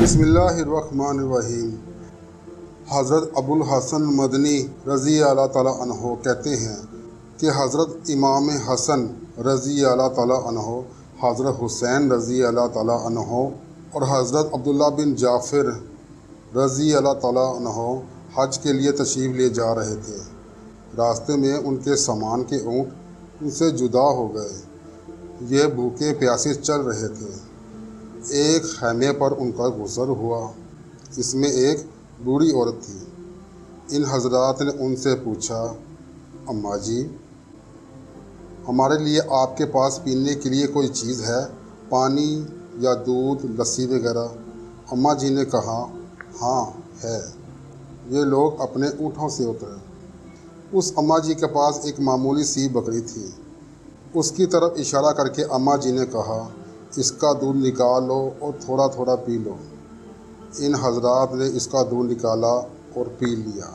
بسم اللہ الرحمن الرحیم۔ حضرت ابوالحسن مدنی رضی اللہ تعالیٰ عنہ کہتے ہیں کہ حضرت امام حسن رضی اللہ تعالیٰ عنہ، حضرت حسین رضی اللہ تعالیٰ عنہ اور حضرت عبداللہ بن جعفر رضی اللہ تعالیٰ عنہ حج کے لیے تشریف لے جا رہے تھے۔ راستے میں ان کے سامان کے اونٹ ان سے جدا ہو گئے۔ یہ بھوکے پیاسے چل رہے تھے۔ ایک خیمے پر ان کا گزر ہوا، اس میں ایک بوڑھی عورت تھی۔ ان حضرات نے ان سے پوچھا، اماں جی، ہمارے لیے آپ کے پاس پینے کے لیے کوئی چیز ہے، پانی یا دودھ، لسی وغیرہ؟ اماں جی نے کہا، ہاں ہے۔ یہ لوگ اپنے اونٹوں سے اترے۔ اس اماں جی کے پاس ایک معمولی سی بکری تھی۔ اس کی طرف اشارہ کر کے اماں جی نے کہا، اس کا دودھ نکال لو اور تھوڑا تھوڑا پی لو۔ ان حضرات نے اس کا دودھ نکالا اور پی لیا۔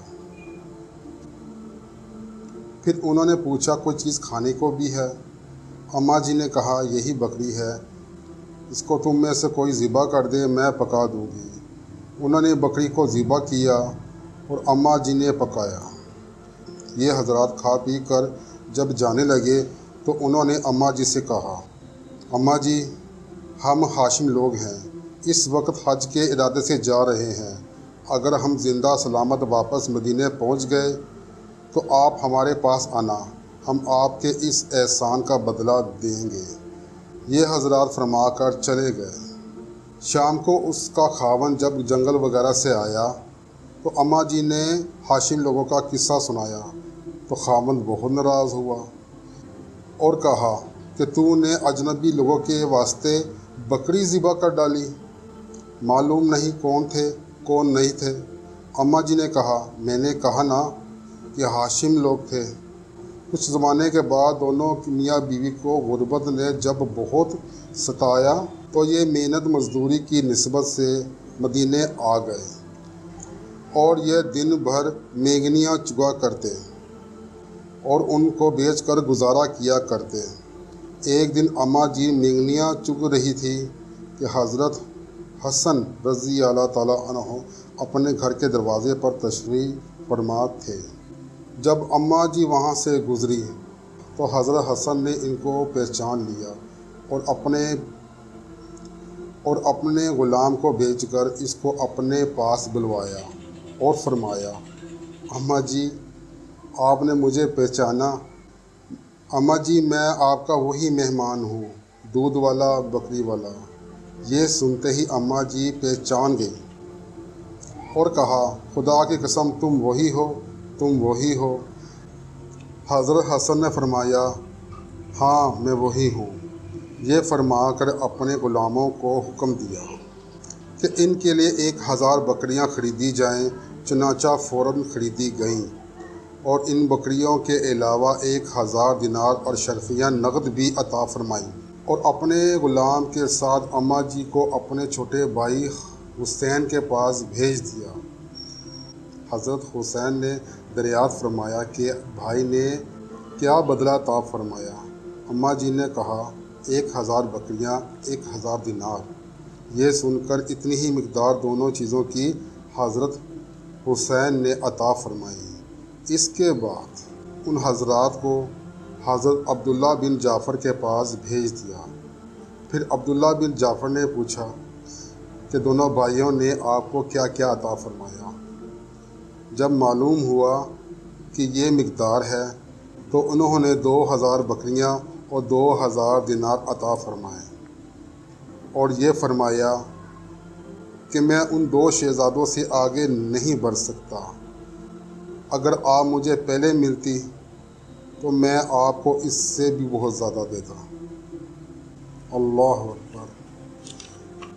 پھر انہوں نے پوچھا، کوئی چیز کھانے کو بھی ہے؟ اماں جی نے کہا، یہی بکری ہے، اس کو تم میں سے کوئی ذبح کر دے، میں پکا دوں گی۔ انہوں نے بکری کو ذبح کیا اور اماں جی نے پکایا۔ یہ حضرات کھا پی کر جب جانے لگے تو انہوں نے اماں جی سے کہا، اماں جی، ہم ہاشم لوگ ہیں، اس وقت حج کے ارادے سے جا رہے ہیں۔ اگر ہم زندہ سلامت واپس مدینے پہنچ گئے تو آپ ہمارے پاس آنا، ہم آپ کے اس احسان کا بدلہ دیں گے۔ یہ حضرات فرما کر چلے گئے۔ شام کو اس کا خاوند جب جنگل وغیرہ سے آیا تو اماں جی نے ہاشم لوگوں کا قصہ سنایا تو خاوند بہت ناراض ہوا اور کہا کہ تو نے اجنبی لوگوں کے واسطے بکری ذبح کر ڈالی، معلوم نہیں کون تھے کون نہیں تھے۔ اماں جی نے کہا، میں نے کہا نا کہ ہاشم لوگ تھے۔ کچھ زمانے کے بعد دونوں میاں بیوی کو غربت نے جب بہت ستایا تو یہ محنت مزدوری کی نسبت سے مدینے آ گئے اور یہ دن بھر مینگنیاں چگا کرتے اور ان کو بیچ کر گزارا کیا کرتے۔ ایک دن اماں جی مینگنیاں چگ رہی تھی کہ حضرت حسن رضی اللہ تعالیٰ عنہ اپنے گھر کے دروازے پر تشریف فرما تھے۔ جب اماں جی وہاں سے گزری تو حضرت حسن نے ان کو پہچان لیا اور اپنے غلام کو بھیج کر اس کو اپنے پاس بلوایا اور فرمایا، اماں جی، آپ نے مجھے پہچانا؟ اماں جی، میں آپ کا وہی مہمان ہوں، دودھ والا، بکری والا۔ یہ سنتے ہی اماں جی پہچان گئی اور کہا، خدا کی قسم، تم وہی ہو، تم وہی ہو۔ حضرت حسن نے فرمایا، ہاں میں وہی ہوں۔ یہ فرما کر اپنے غلاموں کو حکم دیا کہ ان کے لیے 1000 بکریاں خریدی جائیں۔ چنانچہ فوراً خریدی گئیں اور ان بکریوں کے علاوہ 1000 دینار اور شرفیہ نقد بھی عطا فرمائیں اور اپنے غلام کے ساتھ اماں جی کو اپنے چھوٹے بھائی حسین کے پاس بھیج دیا۔ حضرت حسین نے دریافت فرمایا کہ بھائی نے کیا بدلہ عطا فرمایا؟ اماں جی نے کہا، 1000 بکریاں، 1000 دینار۔ یہ سن کر اتنی ہی مقدار دونوں چیزوں کی حضرت حسین نے عطا فرمائی۔ اس کے بعد ان حضرات کو حضرت عبداللہ بن جعفر کے پاس بھیج دیا۔ پھر عبداللہ بن جعفر نے پوچھا کہ دونوں بھائیوں نے آپ کو کیا کیا عطا فرمایا؟ جب معلوم ہوا کہ یہ مقدار ہے تو انہوں نے 2000 بکریاں اور 2000 دینار عطا فرمائے اور یہ فرمایا کہ میں ان 2 شہزادوں سے آگے نہیں بڑھ سکتا۔ اگر آپ مجھے پہلے ملتی تو میں آپ کو اس سے بھی بہت زیادہ دیتا۔ اللہ اکبر۔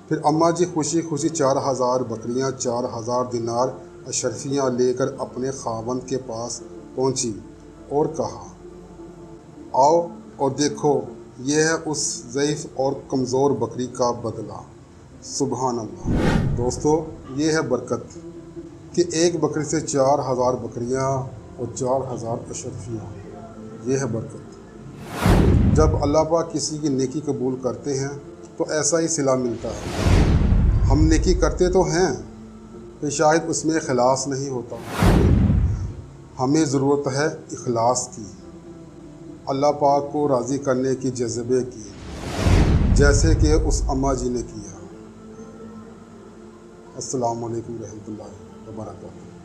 پھر اماں جی خوشی خوشی 4000 بکریاں، 4000 دینار اشرفیاں لے کر اپنے خاوند کے پاس پہنچی اور کہا، آؤ اور دیکھو، یہ ہے اس ضعیف اور کمزور بکری کا بدلہ۔ سبحان اللہ۔ دوستو، یہ ہے برکت کہ ایک بکری سے 4000 بکریاں اور 4000 اشرفیاں۔ یہ ہے برکت۔ جب اللہ پاک کسی کی نیکی قبول کرتے ہیں تو ایسا ہی صلہ ملتا ہے۔ ہم نیکی کرتے تو ہیں کہ شاید اس میں اخلاص نہیں ہوتا۔ ہمیں ضرورت ہے اخلاص کی، اللہ پاک کو راضی کرنے کی جذبے کی، جیسے کہ اس اماں جی نے کیا۔ السلام علیکم ورحمۃ اللہ وبرکاتہ۔